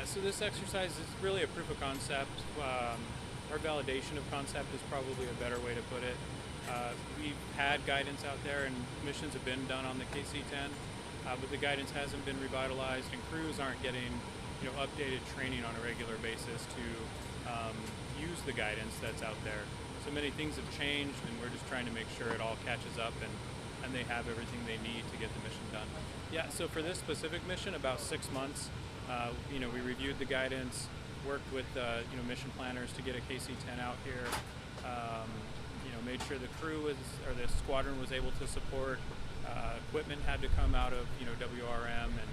So this exercise is really a proof of concept, or validation of concept is probably a better way to put it. We've had guidance out there and missions have been done on the KC-10, but the guidance hasn't been revitalized and crews aren't getting updated training on a regular basis to use the guidance that's out there. So many things have changed and we're just trying to make sure it all catches up and they have everything they need to get the mission done. Yeah, so for this specific mission, about 6 months, we reviewed the guidance, worked with mission planners to get a KC-10 out here, made sure the crew or the squadron was able to support. Equipment had to come out of WRM, and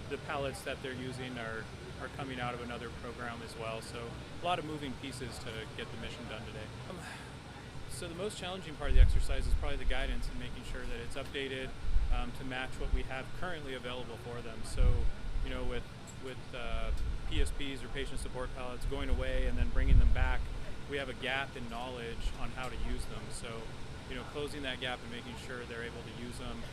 the pallets that they're using are coming out of another program as well. So a lot of moving pieces to get the mission done today. So the most challenging part of the exercise is probably the guidance and making sure that it's updated to match what we have currently available for them. So, with PSPs or patient support pallets going away and then bringing them back, we have a gap in knowledge on how to use them. So, closing that gap and making sure they're able to use them,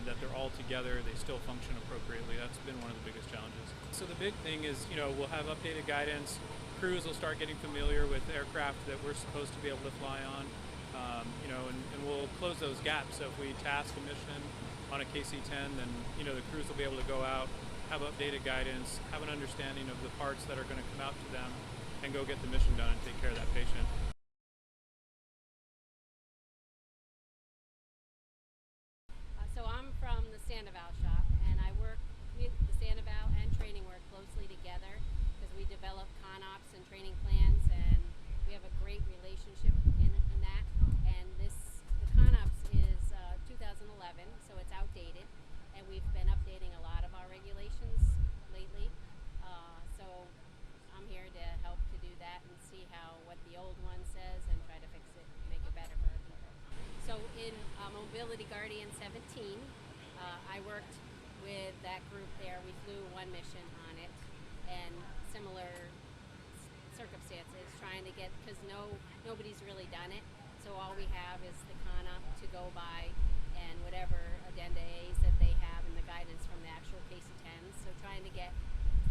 that they're all together, they still function appropriately. That's been one of the biggest challenges. So the big thing is, we'll have updated guidance. Crews will start getting familiar with aircraft that we're supposed to be able to fly on, and we'll close those gaps. So if we task a mission on a KC-10, then the crews will be able to go out, have updated guidance, have an understanding of the parts that are going to come out to them, and go get the mission done and take care of that patient. So I'm from the Sandoval shop, and I work with the Sandoval and training work closely together because we develop CONOPS and training plans, and we have a great relationship in that. And the CONOPS is 2011, so it's outdated, and we've been updating a lot of our regulations lately. So I'm here to help to do that and see what the old one says and try to fix it, make it better for our people. So in Mobility Guardian 17, I worked with that group there. We flew one mission on it, and similar circumstances, trying to get, because nobody's really done it, so all we have is the CONOP to go by and whatever addenda A's that they have and the guidance from the actual KC-10s. So trying to get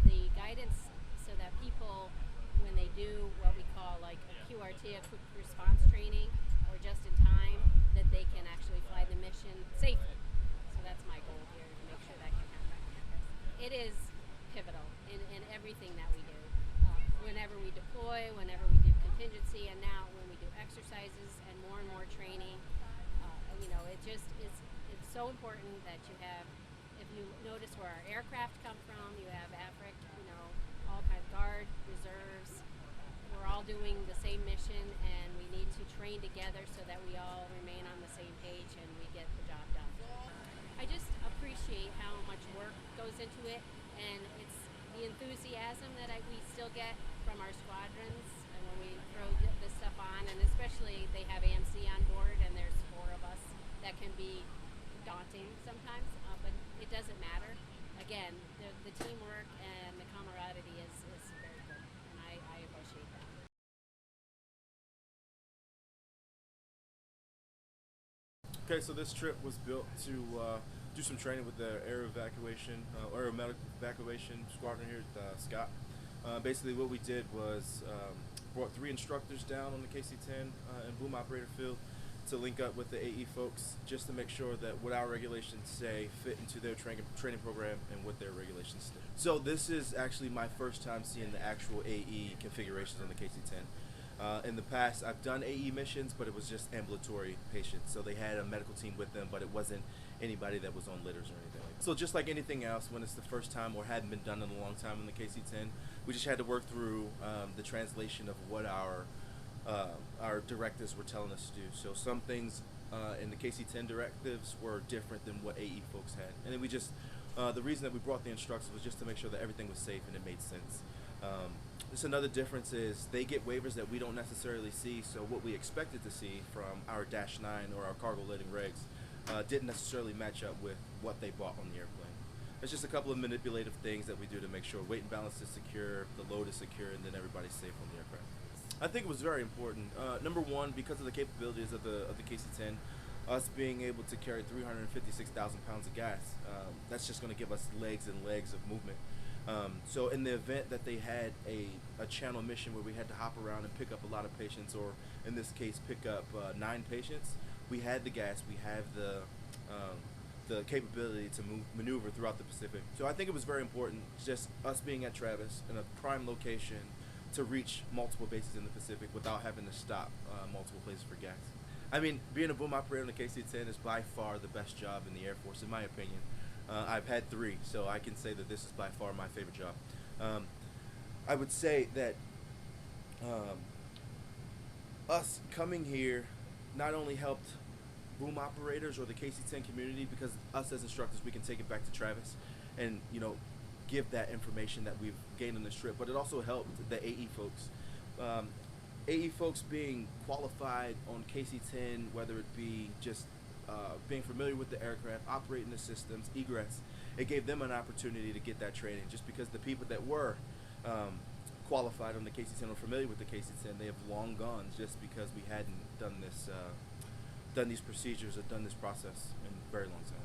the guidance so that people, when they do what we call like a QRT, a quick response training, or just in time, that they can actually fly the mission safely. So that's my goal here, to make sure that can happen. It is pivotal in everything that we do. Whenever we deploy, whenever we do contingency, and now when we do exercises and more training, it's so important that you have, if you notice where our aircraft come from, you have AFRIC, all kinds of guard, reserves. We're all doing the same mission, and we need to train together so that we all remain on the same page and we get the job done. I just appreciate how much work goes into it, and it's the enthusiasm that we still get from our squadrons, and when we throw this stuff on, and especially they have AMC on board, and there's 4 of us, that can be daunting sometimes, but it doesn't matter. Again, the teamwork and the camaraderie is very good, and I appreciate that. Okay, so this trip was built to do some training with the Air Refueling Squadron here at Scott. Basically what we did was brought 3 instructors down on the KC-10 and boom operator field to link up with the AE folks, just to make sure that what our regulations say fit into their training program and what their regulations say. So this is actually my first time seeing the actual AE configurations on the KC-10. In the past, I've done AE missions, but it was just ambulatory patients. So they had a medical team with them, but it wasn't anybody that was on litters or anything like that. So just like anything else, when it's the first time or hadn't been done in a long time in the KC-10, we just had to work through the translation of what our directives were telling us to do. So some things in the KC-10 directives were different than what AE folks had. And then we just, the reason that we brought the instructors was just to make sure that everything was safe and it made sense. Just another difference is they get waivers that we don't necessarily see, so what we expected to see from our -9 or our cargo loading regs didn't necessarily match up with what they bought on the airplane. It's just a couple of manipulative things that we do to make sure weight and balance is secure, the load is secure, and then everybody's safe on the aircraft. I think it was very important. Number one, because of the capabilities of the KC-10, us being able to carry 356,000 pounds of gas, that's just going to give us legs and legs of movement. So in the event that they had a channel mission where we had to hop around and pick up a lot of patients, or in this case pick up 9 patients, we had the gas, we have the capability to maneuver throughout the Pacific. So I think it was very important, just us being at Travis in a prime location, to reach multiple bases in the Pacific without having to stop multiple places for gas. I mean, being a boom operator on the KC-10 is by far the best job in the Air Force, in my opinion. I've had 3, so I can say that this is by far my favorite job. I would say that us coming here not only helped boom operators or the KC-10 community, because us as instructors, we can take it back to Travis and, you know, give that information that we've gained on this trip, but it also helped the AE folks. AE folks being qualified on KC-10, whether it be just being familiar with the aircraft, operating the systems, egress, it gave them an opportunity to get that training, just because the people that were qualified on the KC-10 or familiar with the KC-10, they have long gone, just because we hadn't done this, done these procedures or done this process in a very long time.